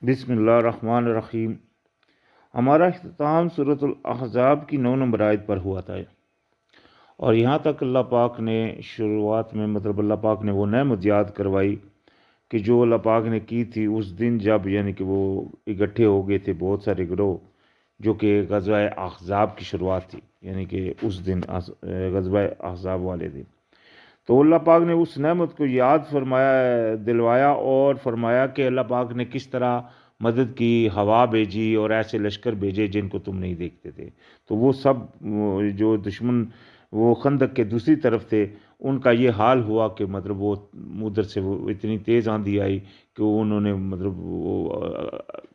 بسم اللہ الرحمن الرحیم۔ ہمارا اختتام سورۃ الاحزاب کی 9 نمبر آیت پر ہوا تھا، اور یہاں تک اللہ پاک نے شروعات میں اللہ پاک نے وہ نعمت یاد کروائی کہ جو اللہ پاک نے کی تھی اس دن جب کہ وہ اکٹھے ہو گئے تھے بہت سارے گروہ، جو کہ غزوہ احزاب کی شروعات تھی، کہ اس دن غزوہ احزاب والے دن۔ تو اللہ پاک نے اس نعمت کو یاد فرمایا، دلوایا، اور فرمایا کہ اللہ پاک نے کس طرح مدد کی، ہوا بھیجی اور ایسے لشکر بھیجے جن کو تم نہیں دیکھتے تھے۔ تو وہ سب جو دشمن وہ خندق کے دوسری طرف تھے، ان کا یہ حال ہوا کہ وہ ادھر سے وہ اتنی تیز آندھی آئی کہ انہوں نے وہ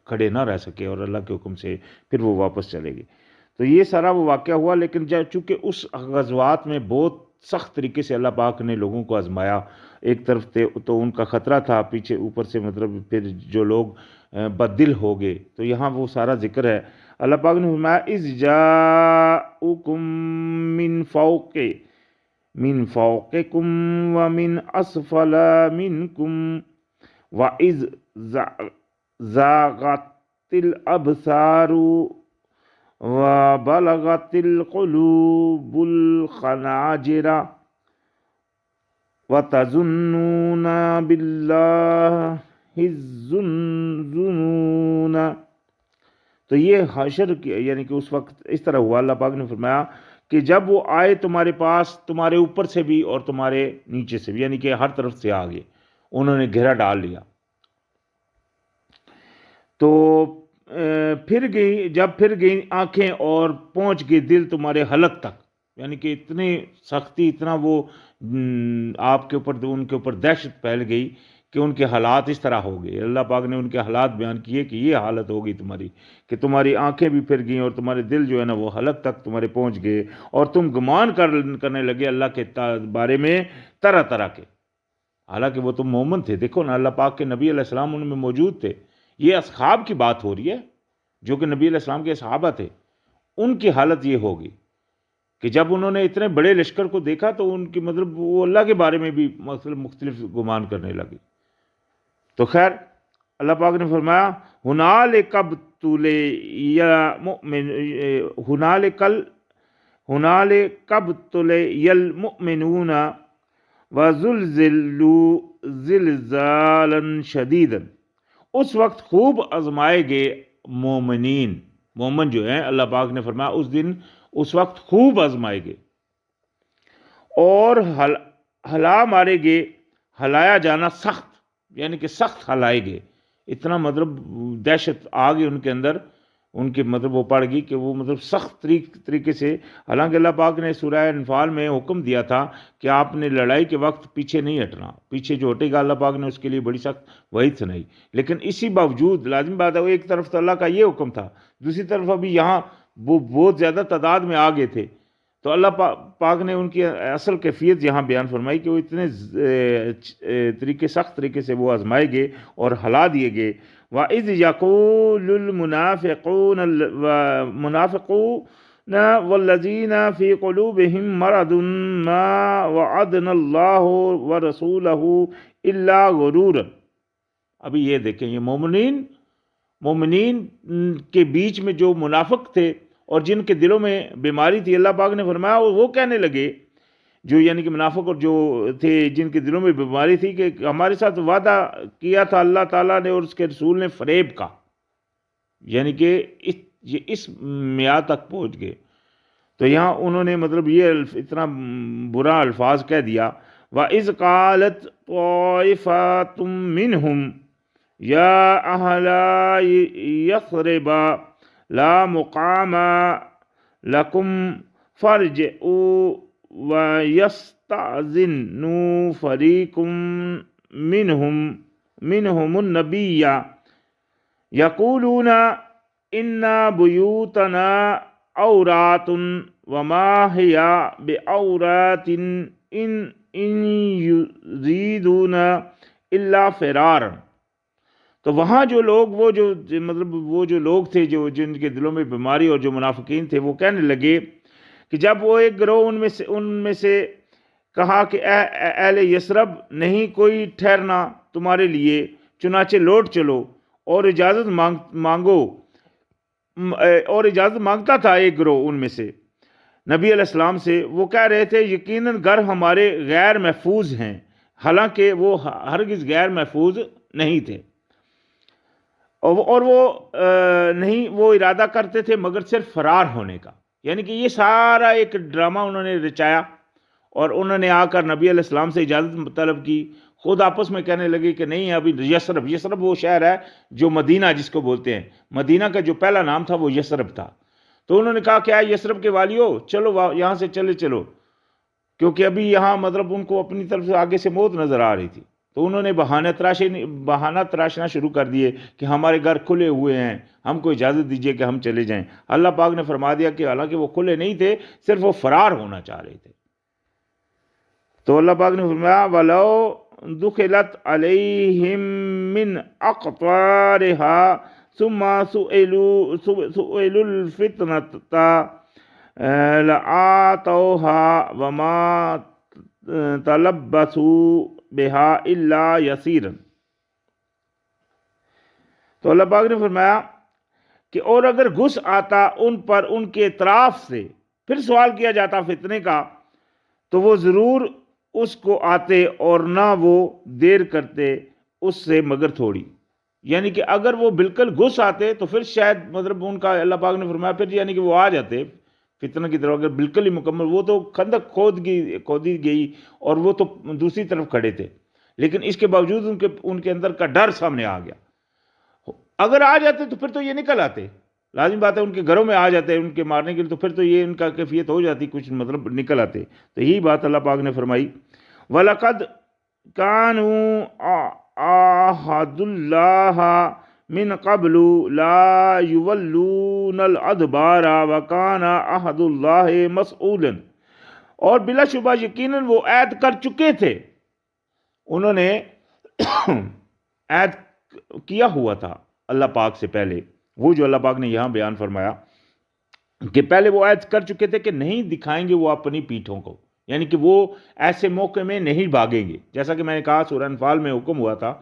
کھڑے نہ رہ سکے، اور اللہ کے حکم سے پھر وہ واپس چلے گئے۔ تو یہ سارا وہ واقعہ ہوا، لیکن چونکہ اس غزوات میں بہت سخت طریقے سے اللہ پاک نے لوگوں کو آزمایا، ایک طرف تو ان کا خطرہ تھا، پیچھے اوپر سے پھر جو لوگ بددل ہو گئے، تو یہاں وہ سارا ذکر ہے۔ اللہ پاک نے فرمایا اذ جاءکم من فوقکم ومن اسفل منکم واذ زاغت الابصار وبلغت القلوب الخناجر وتظنون باللہ الظنون۔ تو یہ حشر کی کہ اس وقت اس طرح ہوا، اللہ پاک نے فرمایا کہ جب وہ آئے تمہارے پاس، تمہارے اوپر سے بھی اور تمہارے نیچے سے بھی، کہ ہر طرف سے آ گئے، انہوں نے گھیرا ڈال لیا۔ تو جب پھر گئی آنکھیں اور پہنچ گئے دل تمہارے حلق تک، کہ اتنی سختی، اتنا وہ آپ کے اوپر، ان کے اوپر دہشت پھیل گئی کہ ان کے حالات اس طرح ہو گئے۔ اللہ پاک نے ان کے حالات بیان کیے کہ یہ حالت ہو گئی تمہاری، کہ تمہاری آنکھیں بھی پھر گئیں اور تمہارے دل جو ہے وہ حلق تک تمہارے پہنچ گئے، اور تم گمان کرنے لگے اللہ کے بارے میں طرح طرح کے، حالانکہ وہ تم مومن تھے۔ دیکھو نا، اللہ پاک کے نبی علیہ السلام ان میں موجود تھے۔ یہ اصحاب کی بات ہو رہی ہے جو کہ نبی علیہ السلام کے صحابہ تھے، ان کی حالت یہ ہوگی کہ جب انہوں نے اتنے بڑے لشکر کو دیکھا تو ان کی وہ اللہ کے بارے میں بھی مختلف گمان کرنے لگے۔ تو خیر، اللہ پاک نے فرمایا ہنالک ابتلی المؤمنون وزلزلوا زلزالا شدیدا۔ اس وقت خوب آزمائے گئے مومن جو ہیں، اللہ پاک نے فرمایا اس وقت خوب آزمائے گئے اور ہلا مارے گئے، ہلایا جانا سخت، کہ سخت ہلائے گئے، اتنا دہشت آ گئی ان کے اندر، ان کی وہ پڑ گئی کہ وہ سخت طریقے سے۔ حالانکہ اللہ پاک نے سورہ انفال میں حکم دیا تھا کہ آپ نے لڑائی کے وقت پیچھے نہیں ہٹنا، پیچھے جو ہٹے گا اللہ پاک نے اس کے لیے بڑی سخت وعید سنائی۔ لیکن اسی باوجود لازم بات ہے، ایک طرف تو اللہ کا یہ حکم تھا، دوسری طرف ابھی یہاں وہ بہت زیادہ تعداد میں آ گئے تھے، تو اللہ پاک نے ان کی اصل کیفیت یہاں بیان فرمائی کہ وہ اتنے سخت طریقے سے وہ آزمائے گئے اور ہلا دیے گئے۔ وَإِذْ يَقُولُ الْمُنَافِقُونَ وَالَّذِينَ فِي قُلُوبِهِم مَّرَضٌ مَّا وَعَدَنَا اللَّهُ وَرَسُولُهُ إِلَّا غُرُورًا۔ ابھی یہ دیکھیں، یہ مومنین کے بیچ میں جو منافق تھے اور جن کے دلوں میں بیماری تھی، اللہ پاک نے فرمایا وہ کہنے لگے، جو کہ منافق اور جو تھے جن کے دلوں میں بیماری تھی، کہ ہمارے ساتھ وعدہ کیا تھا اللہ تعالیٰ نے اور اس کے رسول نے فریب کا، کہ یہ اس میعاد تک پہنچ گئے۔ تو یہاں انہوں نے یہ اتنا برا الفاظ کہہ دیا۔ وَإِذْ قَالَتْ طَائِفَةٌ مِّنْهُمْ يَا أَهْلَ يَثْرِبَ لَا مُقَامَ لَكُمْ فَارْجِعُوا وَيَسْتَأْذِنُ فَرِيقٌ مِّنْهُمُ النَّبِيَّ يَقُولُونَ إِنَّ بُيُوتَنَا عَوْرَاتٌ وَمَا هِيَ بِعَوْرَاتٍ إِن يُرِيدُونَ إِلَّا فِرَارًا۔ تو وہاں جو لوگ وہ جو لوگ تھے جن کے دلوں میں بیماری اور جو منافقین تھے، وہ کہنے لگے کہ جب وہ ایک گروہ ان میں سے کہا کہ اے اہل یثرب، نہیں کوئی ٹھہرنا تمہارے لیے، چنانچہ لوٹ چلو، اور اجازت مانگو، اور اجازت مانگتا تھا ایک گروہ ان میں سے نبی علیہ السلام سے، وہ کہہ رہے تھے یقیناً گھر ہمارے غیر محفوظ ہیں، حالانکہ وہ ہرگز غیر محفوظ نہیں تھے، اور وہ نہیں، وہ ارادہ کرتے تھے مگر صرف فرار ہونے کا، یعنی کہ یہ سارا ایک ڈرامہ انہوں نے رچایا، اور انہوں نے آ کر نبی علیہ السلام سے اجازت طلب کی، خود آپس میں کہنے لگے کہ نہیں ابھی یثرب وہ شہر ہے جو مدینہ جس کو بولتے ہیں، مدینہ کا جو پہلا نام تھا وہ یثرب تھا، تو انہوں نے کہا کہ یثرب کے والیو چلو یہاں سے چلو، کیونکہ ابھی یہاں مطلب ان کو اپنی طرف سے آگے سے موت نظر آ رہی تھی، تو انہوں نے بہانہ تراشنا شروع کر دیے کہ ہمارے گھر کھلے ہوئے ہیں، ہم کو اجازت دیجئے کہ ہم چلے جائیں۔ اللہ پاک نے فرما دیا کہ حالانکہ وہ کھلے نہیں تھے، صرف وہ فرار ہونا چاہ رہے تھے۔ تو اللہ پاک نے فرمایا وَلَوْ دُخِلَتْ عَلَيْهِمْ مِنْ أَقْطَارِهَا ثُمَّ سُئِلُوا الْفِتْنَةَ لَآتَوْهَا وَمَا تَلَبَّثُوا بِهَا إِلَّا يَسِيرًا۔ تو اللہ پاک نے فرمایا کہ اور اگر گھس آتا ان پر ان کے اطراف سے، پھر سوال کیا جاتا فتنے کا، تو وہ ضرور اس کو آتے اور نہ وہ دیر کرتے اس سے مگر تھوڑی، یعنی کہ اگر وہ بالکل گھس آتے تو پھر شاید مطلب ان کا اللہ پاک نے فرمایا پھر یعنی کہ وہ آ جاتے فتنہ کی طرف، اگر بالکل ہی مکمل، وہ تو خندق کھودی گئی اور وہ تو دوسری طرف کھڑے تھے، لیکن اس کے باوجود ان کے اندر کا ڈر سامنے آ گیا۔ اگر آ جاتے تو پھر تو یہ نکل آتے، لازم بات ہے، ان کے گھروں میں آ جاتے ان کے مارنے کے لیے، تو پھر تو یہ ان کا کیفیت ہو جاتی، کچھ مطلب نکل آتے۔ تو یہی بات اللہ پاک نے فرمائی وَلَقَدْ كَانُوا عَاهَدُوا اللَّهَ مِنْ قَبْلُ لَا يُوَلُّونَ الْأَدْبَارَ وَكَانَ عَهْدُ اللَّهِ مَسْئُولًا، اور بلا شبہ یقیناً وہ عہد کر چکے تھے، انہوں نے عہد کیا ہوا تھا اللہ پاک سے پہلے، وہ جو اللہ پاک نے یہاں بیان فرمایا کہ پہلے وہ عہد کر چکے تھے کہ نہیں دکھائیں گے وہ اپنی پیٹھوں کو، یعنی کہ وہ ایسے موقع میں نہیں بھاگیں گے، جیسا کہ میں نے کہا سورہ انفال میں حکم ہوا تھا،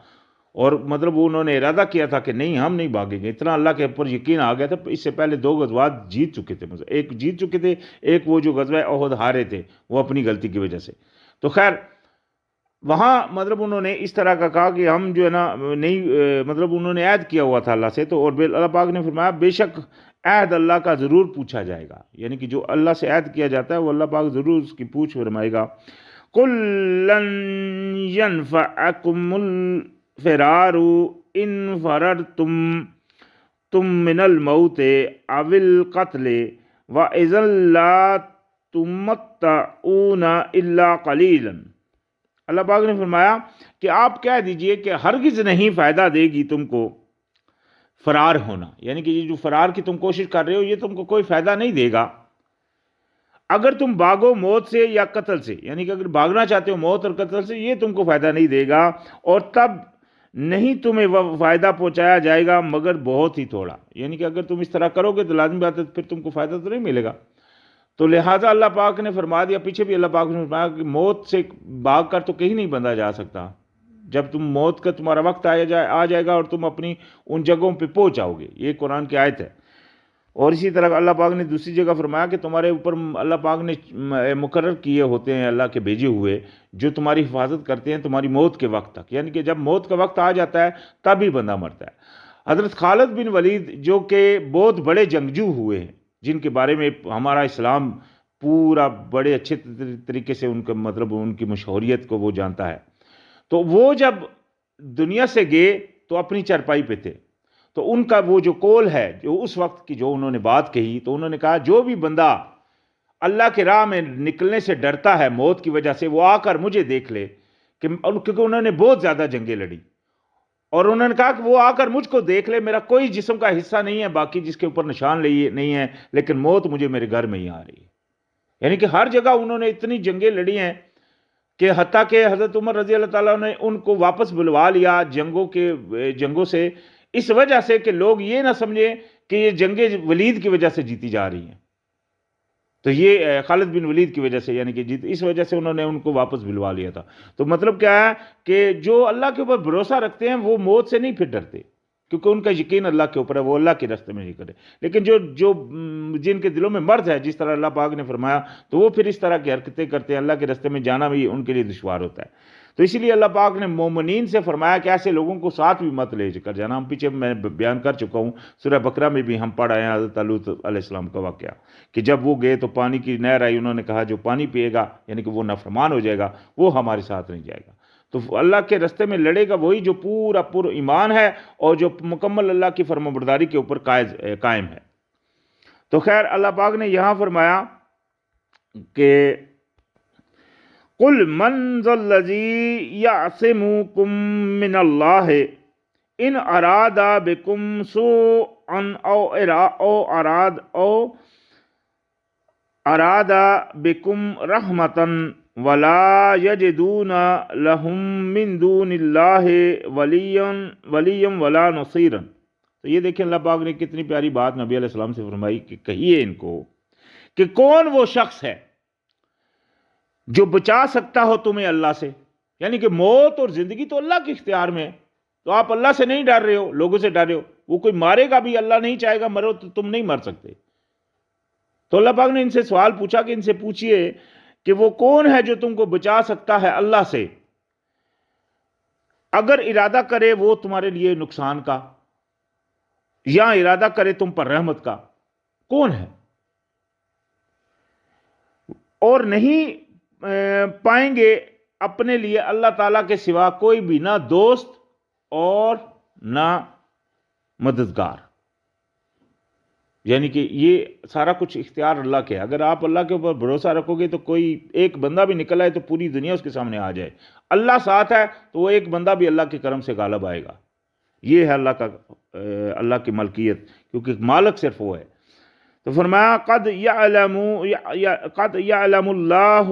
اور مطلب انہوں نے ارادہ کیا تھا کہ نہیں ہم نہیں بھاگیں گے، اتنا اللہ کے اوپر یقین آ گیا تھا۔ اس سے پہلے 2 غزوات جیت چکے تھے، ایک جیت چکے تھے، ایک وہ جو غزوہ احد ہارے تھے وہ اپنی غلطی کی وجہ سے۔ تو خیر وہاں مطلب انہوں نے اس طرح کا کہا کہ ہم جو ہے نا نہیں، مطلب انہوں نے عہد کیا ہوا تھا اللہ سے، تو اور اللہ پاک نے فرمایا بے شک عہد اللہ کا ضرور پوچھا جائے گا، یعنی کہ جو اللہ سے عہد کیا جاتا ہے وہ اللہ پاک ضرور اس کی پوچھ فرمائے گا۔ قُل لَّن يَنفَعَكُمُ الْفِرَارُ إِن فَرَرْتُم مِّنَ الْمَوْتِ أَوِ الْقَتْلِ وَإِذًا لَّا تُمَتَّعُونَ إِلَّا قَلِيلًا۔ اللہ پاک نے فرمایا کہ آپ کہہ دیجئے کہ ہرگز نہیں فائدہ دے گی تم کو فرار ہونا، یعنی کہ یہ جو فرار کی تم کوشش کر رہے ہو یہ تم کو کوئی فائدہ نہیں دے گا، اگر تم بھاگو موت سے یا قتل سے، یعنی کہ اگر بھاگنا چاہتے ہو موت اور قتل سے یہ تم کو فائدہ نہیں دے گا، اور تب نہیں تمہیں وہ فائدہ پہنچایا جائے گا مگر بہت ہی تھوڑا، یعنی کہ اگر تم اس طرح کرو گے تو لازمی بات ہے پھر تم کو فائدہ تو نہیں ملے گا۔ تو لہٰذا اللہ پاک نے فرما دیا، پیچھے بھی اللہ پاک نے فرمایا کہ موت سے بھاگ کر تو کہیں نہیں بندھا جا سکتا، جب تم موت کا تمہارا وقت آ جائے گا اور تم اپنی ان جگہوں پہ پہنچ جاؤ گے، یہ قرآن کی آیت ہے۔ اور اسی طرح اللہ پاک نے دوسری جگہ فرمایا کہ تمہارے اوپر اللہ پاک نے مقرر کیے ہوتے ہیں اللہ کے بھیجے ہوئے جو تمہاری حفاظت کرتے ہیں تمہاری موت کے وقت تک، یعنی کہ جب موت کا وقت آ جاتا ہے تب ہی بندہ مرتا ہے۔ حضرت خالد بن ولید جو کہ بہت بڑے جنگجو ہوئے ہیں، جن کے بارے میں ہمارا اسلام پورا بڑے اچھے طریقے سے ان کا مطلب ان کی مشہوریت کو وہ جانتا ہے، تو وہ جب دنیا سے گئے تو اپنی چارپائی پہ تھے، تو ان کا وہ جو قول ہے جو اس وقت کی جو انہوں نے بات کہی، تو انہوں نے کہا جو بھی بندہ اللہ کے راہ میں نکلنے سے ڈرتا ہے موت کی وجہ سے وہ آ کر مجھے دیکھ لے، کیونکہ انہوں نے بہت زیادہ جنگیں لڑی، اور انہوں نے کہا کہ وہ آ کر مجھ کو دیکھ لے، میرا کوئی جسم کا حصہ نہیں ہے باقی جس کے اوپر نشان نہیں ہے، لیکن موت مجھے میرے گھر میں ہی آ رہی ہے۔ یعنی کہ ہر جگہ انہوں نے اتنی جنگیں لڑی ہیں کہ حتیٰ کہ حضرت عمر رضی اللہ تعالیٰ نے ان کو واپس بلوا لیا جنگوں سے، اس وجہ سے کہ لوگ یہ نہ سمجھیں کہ یہ جنگیں ولید کی وجہ سے جیتی جا رہی ہیں، تو یہ خالد بن ولید کی وجہ سے، یعنی کہ اس وجہ سے انہوں نے ان کو واپس بلوا لیا تھا۔ تو مطلب کیا ہے کہ جو اللہ کے اوپر بھروسہ رکھتے ہیں وہ موت سے نہیں پھر ڈرتے، کیونکہ ان کا یقین اللہ کے اوپر ہے، وہ اللہ کے راستے میں نہیں کرے۔ لیکن جو جن کے دلوں میں مرض ہے، جس طرح اللہ پاک نے فرمایا، تو وہ پھر اس طرح کی حرکتیں کرتے ہیں، اللہ کے راستے میں جانا بھی ان کے لیے دشوار ہوتا ہے۔ تو اسی لیے اللہ پاک نے مومنین سے فرمایا کہ ایسے لوگوں کو ساتھ بھی مت لے کر جانا۔ ہم پیچھے میں بیان کر چکا ہوں، سورہ بقرہ میں بھی ہم پڑھ آئے ہیں حضرت لوط علیہ السلام کا واقعہ، کہ جب وہ گئے تو پانی کی نہر آئی، انہوں نے کہا جو پانی پیے گا یعنی کہ وہ نافرمان ہو جائے گا، وہ ہمارے ساتھ نہیں جائے گا۔ تو اللہ کے راستے میں لڑے گا وہی جو پورا پر ایمان ہے اور جو مکمل اللہ کی فرمانبرداری کے اوپر قائم ہے۔ تو خیر اللہ پاک نے یہاں فرمایا کہ قُلْ مَنْ ذَا الَّذِي يَعْصِمُكُم مِّنَ اللَّهِ إِنْ أَرَادَ بِكُمْ سُوءًا أَوْ أَرَادَ بِكُمْ رَحْمَةً وَلَا يَجِدُونَ لَهُم مِّن دُونِ اللَّهِ وَلِيًّا وَلَا نَصِيرًا۔ تو یہ دیکھیں اللہ پاک نے کتنی پیاری بات نبی علیہ السلام سے فرمائی کہ کہیے ان کو کہ کون وہ شخص ہے جو بچا سکتا ہو تمہیں اللہ سے، یعنی کہ موت اور زندگی تو اللہ کے اختیار میں ہے، تو آپ اللہ سے نہیں ڈر رہے ہو، لوگوں سے ڈر رہے ہو، وہ کوئی مارے گا بھی، اللہ نہیں چاہے گا مرو تو تم نہیں مر سکتے۔ تو اللہ پاک نے ان سے سوال پوچھا کہ ان سے پوچھئے کہ وہ کون ہے جو تم کو بچا سکتا ہے اللہ سے، اگر ارادہ کرے وہ تمہارے لیے نقصان کا یا ارادہ کرے تم پر رحمت کا، کون ہے؟ اور نہیں پائیں گے اپنے لیے اللہ تعالیٰ کے سوا کوئی بھی، نہ دوست اور نہ مددگار، یعنی کہ یہ سارا کچھ اختیار اللہ کے ہے۔ اگر آپ اللہ کے اوپر بھروسہ رکھو گے تو کوئی ایک بندہ بھی نکل آئے تو پوری دنیا اس کے سامنے آ جائے، اللہ ساتھ ہے تو وہ ایک بندہ بھی اللہ کے کرم سے غالب آئے گا۔ یہ ہے اللہ کی ملکیت، کیونکہ مالک صرف وہ ہے۔ تو فرمایا قد یعلم اللہ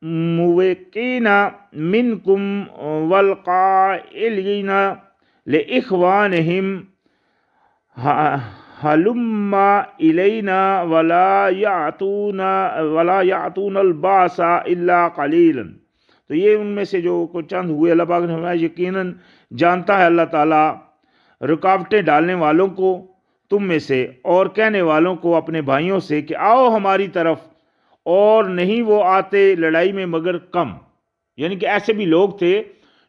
الموقین منکم والقائلین لإخوانہم ہلم الینا ولا یعتون الباس الا قلیلا۔ تو یہ ان میں سے جو کچھ چند ہوئے، اللہ پاک نے فرمایا یقیناً جانتا ہے اللہ تعالیٰ رکاوٹیں ڈالنے والوں کو تم میں سے اور کہنے والوں کو اپنے بھائیوں سے کہ آؤ ہماری طرف، اور نہیں وہ آتے لڑائی میں مگر کم، یعنی کہ ایسے بھی لوگ تھے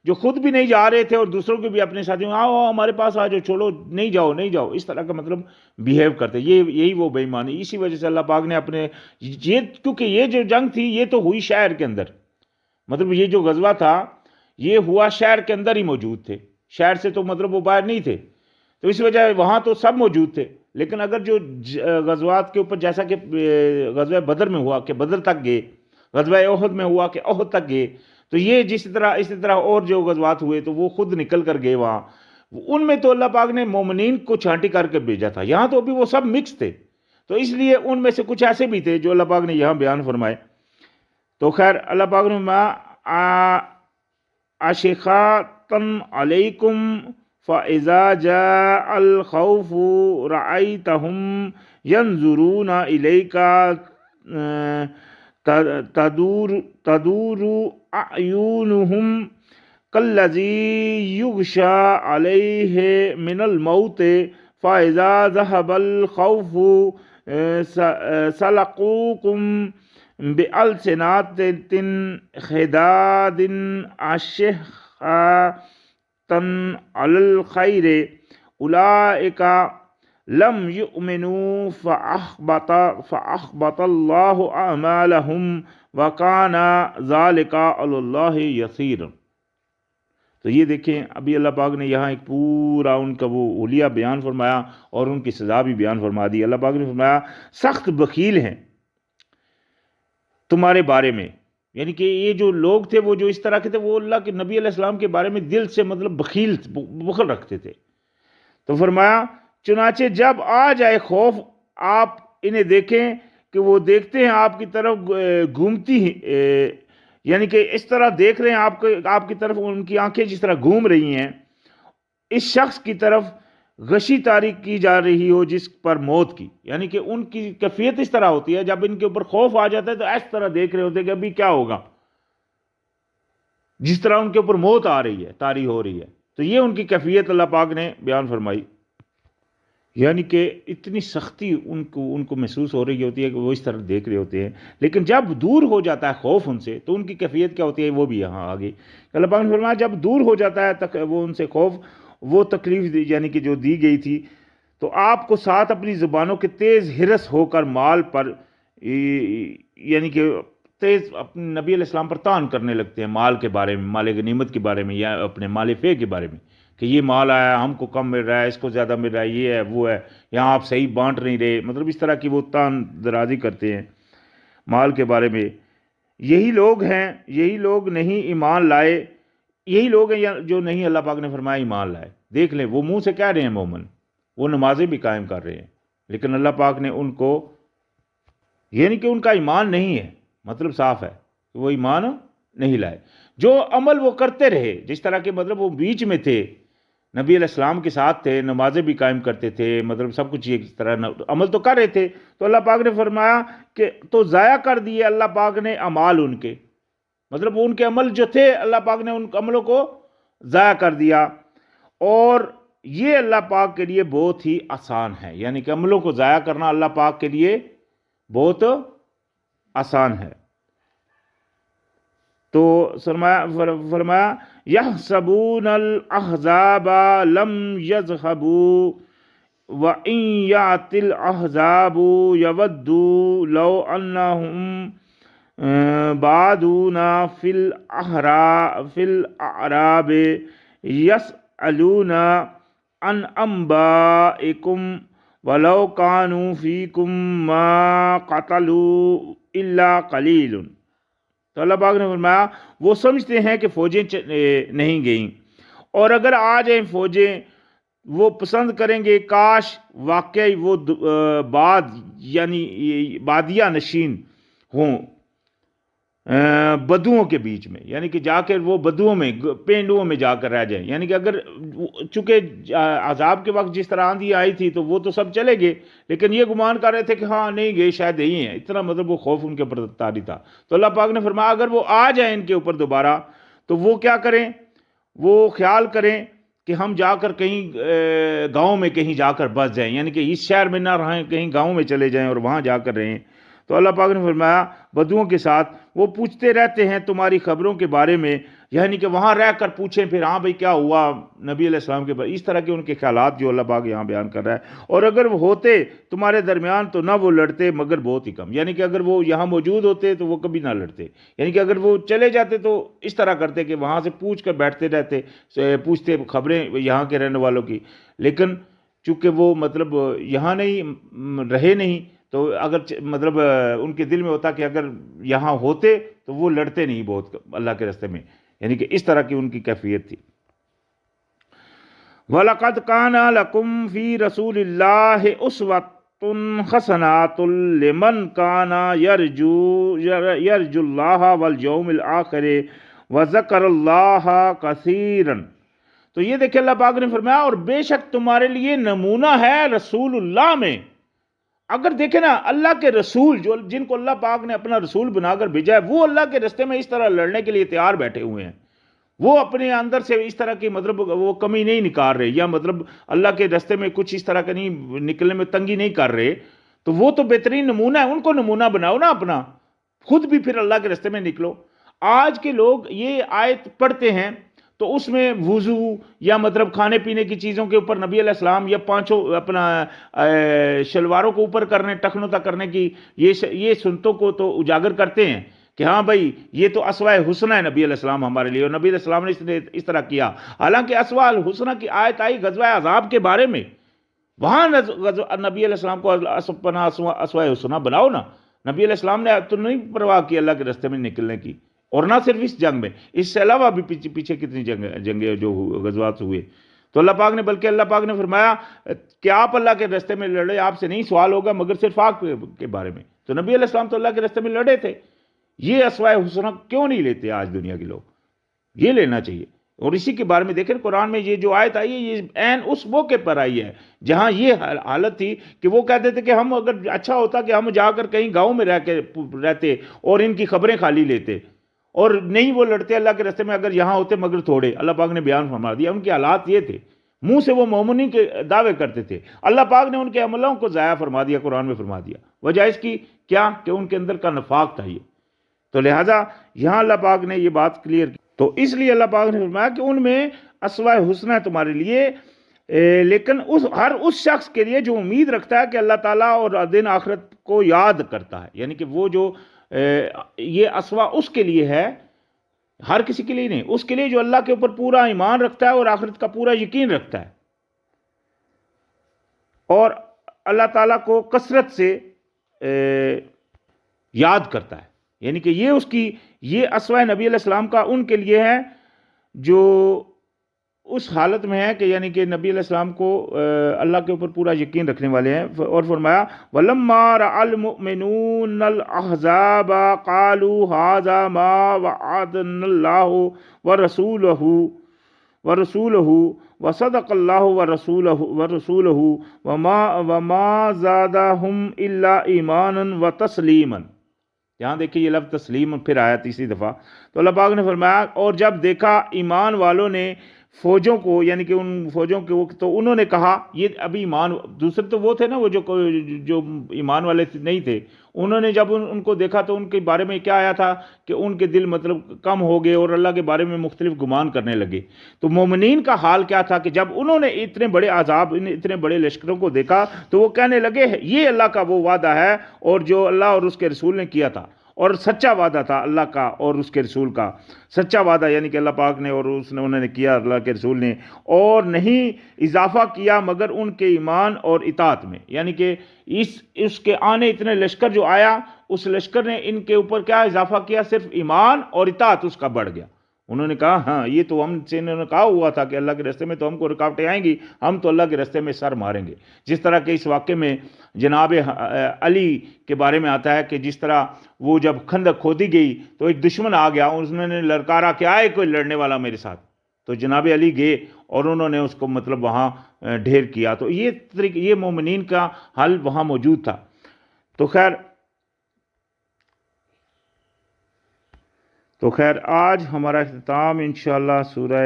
جو خود بھی نہیں جا رہے تھے اور دوسروں کے بھی اپنے ساتھیوں آؤ ہمارے پاس آ جاؤ، چھوڑو نہیں جاؤ، اس طرح کا مطلب بیہیو کرتے۔ یہی وہ بے ایمانی، اسی وجہ سے اللہ پاک نے اپنے کیونکہ یہ جو جنگ تھی یہ تو ہوئی شہر کے اندر، مطلب یہ جو غزوہ تھا یہ ہوا شہر کے اندر ہی موجود تھے، شہر سے تو مطلب وہ باہر نہیں تھے، تو اس وجہ وہاں تو سب موجود تھے۔ لیکن اگر جو غزوات کے اوپر جیسا کہ غزوہ بدر میں ہوا کہ بدر تک گئے، غزوہ احد میں ہوا کہ احد تک گئے، تو یہ اسی طرح اور جو غزوات ہوئے تو وہ خود نکل کر گئے وہاں، ان میں تو اللہ پاک نے مومنین کو چھانٹی کر کے بھیجا تھا، یہاں تو ابھی وہ سب مکس تھے، تو اس لیے ان میں سے کچھ ایسے بھی تھے جو اللہ پاک نے یہاں بیان فرمائے۔ تو خیر اللہ پاک نے اشخاطن علیکم فَإِذَا جَاءَ الْخَوْفُ رَأَيْتَهُمْ يَنْظُرُونَ إِلَيْكَ تَدُورُ أَعْيُنُهُمْ كَالَّذِي يُغْشَى عَلَيْهِ مِنَ الْمَوْتِ فَإِذَا ذَهَبَ الْخَوْفُ سَلَقُوكُمْ بِأَلْسِنَةٍ خِدَادٍ أَشِحَّةٍ علی الخیر اولئک لم یؤمنوا فاحبط اللہ اعمالہم وکان ذلک علی اللہ یسیر۔ تو یہ دیکھیں ابھی اللہ پاک نے یہاں ایک پورا ان کا وہ حلیہ بیان فرمایا اور ان کی سزا بھی بیان فرما دی۔ اللہ پاک نے فرمایا سخت بخیل ہیں تمہارے بارے میں، یعنی کہ یہ جو لوگ تھے وہ جو اس طرح کے تھے وہ اللہ کے نبی علیہ السلام کے بارے میں دل سے مطلب بخل رکھتے تھے۔ تو فرمایا چنانچہ جب آ جائے خوف آپ انہیں دیکھیں کہ وہ دیکھتے ہیں آپ کی طرف گھومتی ہیں، یعنی کہ اس طرح دیکھ رہے ہیں آپ کی طرف، ان کی آنکھیں جس طرح گھوم رہی ہیں اس شخص کی طرف غشی تاریخ کی جا رہی ہو جس پر موت کی، یعنی کہ ان کی کیفیت اس طرح ہوتی ہے جب ان کے اوپر خوف آ جاتا ہے تو اس طرح دیکھ رہے ہوتے ہیں کہ ابھی کیا ہوگا۔ جس طرح ان کے اوپر موت آ رہی ہے، طاری ہو رہی ہے. تو یہ ان کی کیفیت اللہ پاک نے بیان فرمائی، یعنی کہ اتنی سختی ان کو محسوس ہو رہی ہوتی ہے کہ وہ اس طرح دیکھ رہے ہوتے ہیں. لیکن جب دور ہو جاتا ہے خوف ان سے تو ان کی کیفیت کیا ہوتی ہے، وہ بھی یہاں آگے اللہ پاک نے فرمایا جب دور ہو جاتا ہے وہ ان سے خوف، وہ تکلیف یعنی کہ جو دی گئی تھی، تو آپ کو ساتھ اپنی زبانوں کے تیز ہرس ہو کر مال پر یعنی کہ تیز اپنے نبی علیہ السلام پر تان کرنے لگتے ہیں، مال کے بارے میں، مال غنیمت کے بارے میں، یا اپنے مال فے کے بارے میں، کہ یہ مال آیا ہم کو کم مل رہا ہے، اس کو زیادہ مل رہا ہے، یہ ہے وہ ہے، یہاں آپ صحیح بانٹ نہیں رہے، مطلب اس طرح کی وہ تان درازی کرتے ہیں مال کے بارے میں. یہی لوگ نہیں ایمان لائے، یہی لوگ ہیں جو نہیں اللہ پاک نے فرمایا ایمان لائے. دیکھ لیں وہ منہ سے کہہ رہے ہیں مومن، وہ نمازیں بھی قائم کر رہے ہیں، لیکن اللہ پاک نے ان کو یعنی کہ ان کا ایمان نہیں ہے، مطلب صاف ہے کہ وہ ایمان نہیں لائے. جو عمل وہ کرتے رہے، جس طرح کے مطلب وہ بیچ میں تھے، نبی علیہ السلام کے ساتھ تھے، نمازیں بھی قائم کرتے تھے، مطلب سب کچھ ایک طرح عمل تو کر رہے تھے، تو اللہ پاک نے فرمایا کہ تو ضائع کر دیے اللہ پاک نے اعمال ان کے، مطلب ان کے عمل جو تھے اللہ پاک نے ان عملوں کو ضائع کر دیا. اور یہ اللہ پاک کے لیے بہت ہی آسان ہے، یعنی کہ عملوں کو ضائع کرنا اللہ پاک کے لیے بہت آسان ہے. تو فرمایا یحسبون الاحزاب لم یذهبوا وان یأتی الاحزاب یودوا لو انهم بعدونا فی الاعراب یسألون عن انبائکم ولو كانوا فیکم ما قتلوا الا قلیل. تو اللہ پاک نے فرمایا وہ سمجھتے ہیں کہ فوجیں نہیں گئیں، اور اگر آ جائیں فوجیں وہ پسند کریں گے کاش واقعی وہ یعنی بادیہ نشین ہوں بدوؤں کے بیچ میں، یعنی کہ جا کر وہ بدوؤں میں پینڈوؤں میں جا کر رہ جائیں. یعنی کہ اگر چونکہ عذاب کے وقت جس طرح آندھی آئی تھی تو وہ تو سب چلے گئے، لیکن یہ گمان کر رہے تھے کہ ہاں نہیں گئے شاید یہی ہیں، اتنا مطلب وہ خوف ان کے اوپر طاری تھا. تو اللہ پاک نے فرمایا اگر وہ آ جائیں ان کے اوپر دوبارہ تو وہ کیا کریں، وہ خیال کریں کہ ہم جا کر کہیں گاؤں میں کہیں جا کر بس جائیں، یعنی کہ اس شہر میں نہ رہیں، کہیں گاؤں میں چلے جائیں اور وہاں جا کر رہیں. تو اللہ پاک نے فرمایا بدوؤں کے ساتھ وہ پوچھتے رہتے ہیں تمہاری خبروں کے بارے میں، یعنی کہ وہاں رہ کر پوچھیں پھر ہاں بھئی کیا ہوا نبی علیہ السلام کے بارے، اس طرح کے ان کے خیالات جو اللہ پاک یہاں بیان کر رہا ہے. اور اگر وہ ہوتے تمہارے درمیان تو نہ وہ لڑتے مگر بہت ہی کم، یعنی کہ اگر وہ یہاں موجود ہوتے تو وہ کبھی نہ لڑتے، یعنی کہ اگر وہ چلے جاتے تو اس طرح کرتے کہ وہاں سے پوچھ کر بیٹھتے رہتے، پوچھتے خبریں یہاں کے رہنے والوں کی. لیکن چونکہ وہ مطلب یہاں نہیں رہے نہیں، تو اگر مطلب ان کے دل میں ہوتا کہ اگر یہاں ہوتے تو وہ لڑتے نہیں بہت اللہ کے راستے میں، یعنی کہ اس طرح کی ان کی کیفیت تھی. وَلَقَدْ كَانَ لَكُمْ فِي رَسُولِ اللَّهِ أُسْوَةٌ حَسَنَةٌ لِمَنْ كَانَ يَرْجُو اللَّهَ وَالْيَوْمِ الْآخِرِ وَذَكَرَ اللَّهَ كَثِيرًا. تو یہ دیکھیں اللہ پاک نے فرمایا اور بے شک تمہارے لیے نمونہ ہے رسول اللہ میں. اگر دیکھیں نا اللہ کے رسول جن کو اللہ پاک نے اپنا رسول بنا کر بھیجا ہے، وہ اللہ کے راستے میں اس طرح لڑنے کے لیے تیار بیٹھے ہوئے ہیں، وہ اپنے اندر سے اس طرح کی مطلب وہ کمی نہیں نکال رہے، یا مطلب اللہ کے راستے میں کچھ اس طرح کا نہیں نکلنے میں تنگی نہیں کر رہے. تو وہ تو بہترین نمونہ ہے، ان کو نمونہ بناؤ نا اپنا، خود بھی پھر اللہ کے راستے میں نکلو. آج کے لوگ یہ آیت پڑھتے ہیں تو اس میں وضو یا مطلب کھانے پینے کی چیزوں کے اوپر نبی علیہ السلام یا پانچوں اپنا شلواروں کو اوپر کرنے، ٹخنوں تک کرنے کی یہ سنتوں کو تو اجاگر کرتے ہیں کہ ہاں بھائی یہ تو اسوائے حسنہ ہے نبی علیہ السلام ہمارے لیے، اور نبی علیہ السلام نے اس طرح کیا. حالانکہ اسوائے الحسنہ کی آیت آئی غزوہ عذاب کے بارے میں، وہاں نبی علیہ السلام کو اپنا اسوائے حسنہ بناؤ نا. نبی علیہ السلام نے تو نہیں پرواہ کی اللہ کے راستے میں نکلنے کی، اور نہ صرف اس جنگ میں، اس سے علاوہ بھی پیچھے کتنی جنگیں جو غزوات ہوئے. تو اللہ پاک نے بلکہ اللہ پاک نے فرمایا کہ آپ اللہ کے راستے میں لڑے، آپ سے نہیں سوال ہوگا مگر صرف آگ کے بارے میں. تو نبی علیہ السلام تو اللہ کے راستے میں لڑے تھے. یہ اسوائے حسنہ کیوں نہیں لیتے آج دنیا کے لوگ؟ یہ لینا چاہیے. اور اسی کے بارے میں دیکھیں قرآن میں یہ جو آیت آئی ہے یہ عین اس موقع پر آئی ہے جہاں یہ حالت تھی کہ وہ کہتے تھے کہ ہم اگر اچھا ہوتا کہ ہم جا کر کہیں گاؤں میں رہتے اور ان کی خبریں خالی لیتے. اور نہیں وہ لڑتے اللہ کے راستے میں اگر یہاں ہوتے مگر تھوڑے. اللہ پاک نے بیان فرما دیا ان کے حالات یہ تھے. منہ سے وہ مومنی کے دعوے کرتے تھے, اللہ پاک نے ان کے عملوں کو ضائع فرما دیا, قرآن میں فرما دیا. وجہ اس کی کیا کہ ان کے اندر کا نفاق تھا یہ. تو لہٰذا یہاں اللہ پاک نے یہ بات کلیئر کی. تو اس لیے اللہ پاک نے فرمایا کہ ان میں اسوائے حسنہ ہے تمہارے لیے, لیکن ہر اس شخص کے لیے جو امید رکھتا ہے کہ اللہ تعالیٰ اور دن آخرت کو یاد کرتا ہے. یعنی کہ وہ جو یہ اسوا اس کے لیے ہے, ہر کسی کے لیے نہیں, اس کے لیے جو اللہ کے اوپر پورا ایمان رکھتا ہے اور آخرت کا پورا یقین رکھتا ہے اور اللہ تعالیٰ کو کثرت سے یاد کرتا ہے. یعنی کہ یہ اس کی یہ اسوہ نبی علیہ السلام کا ان کے لیے ہے جو اس حالت میں ہے کہ یعنی کہ نبی علیہ السلام کو اللہ کے اوپر پورا یقین رکھنے والے ہیں. اور فرمایا وَلَمَّا رَأَى الْمُؤْمِنُونَ الْأَحْزَابَ قَالُوا هَذَا مَا وَعَدَنَا اللَّهُ وَرَسُولُهُ وَصَدَقَ اللَّهُ وَرَسُولُهُ وَمَا زَادَهُمْ إِلَّا إِيمَانًا وَتَسْلِيمًا. یہاں دیکھیں یہ لفظ تسلیم پھر آیا تیسری دفعہ. تو اللہ پاک نے فرمایا اور جب دیکھا ایمان والوں نے فوجوں کو, یعنی کہ ان فوجوں کے, تو انہوں نے کہا, یہ ابھی ایمان دوسرے تو وہ تھے نا وہ جو ایمان والے نہیں تھے, انہوں نے جب ان کو دیکھا تو ان کے بارے میں کیا آیا تھا کہ ان کے دل مطلب کم ہو گئے اور اللہ کے بارے میں مختلف گمان کرنے لگے. تو مومنین کا حال کیا تھا کہ جب انہوں نے اتنے بڑے عذاب, اتنے بڑے لشکروں کو دیکھا تو وہ کہنے لگے یہ اللہ کا وہ وعدہ ہے اور جو اللہ اور اس کے رسول نے کیا تھا, اور سچا وعدہ تھا اللہ کا اور اس کے رسول کا, سچا وعدہ یعنی کہ اللہ پاک نے اور انہوں نے کیا اللہ کے رسول نے, اور نہیں اضافہ کیا مگر ان کے ایمان اور اطاعت میں. یعنی کہ اس کے آنے اتنے لشکر جو آیا اس لشکر نے ان کے اوپر کیا اضافہ کیا, صرف ایمان اور اطاعت اس کا بڑھ گیا. انہوں نے کہا ہاں یہ تو ہم سے انہوں نے کہا ہوا تھا کہ اللہ کے راستے میں تو ہم کو رکاوٹیں آئیں گی, ہم تو اللہ کے راستے میں سر ماریں گے. جس طرح کہ اس واقعے میں جناب علی کے بارے میں آتا ہے کہ جس طرح وہ جب خندق کھودی گئی تو ایک دشمن آ گیا, اس نے للکارا کہ آئے کوئی لڑنے والا میرے ساتھ, تو جناب علی گئے اور انہوں نے اس کو مطلب وہاں ڈھیر کیا. تو یہ مومنین کا حل وہاں موجود تھا. تو خیر آج ہمارا اختتام انشاءاللہ سورہ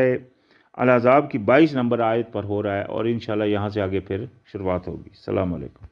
الاحزاب کی 22 نمبر آیت پر ہو رہا ہے اور انشاءاللہ یہاں سے آگے پھر شروعات ہوگی. السلام علیکم.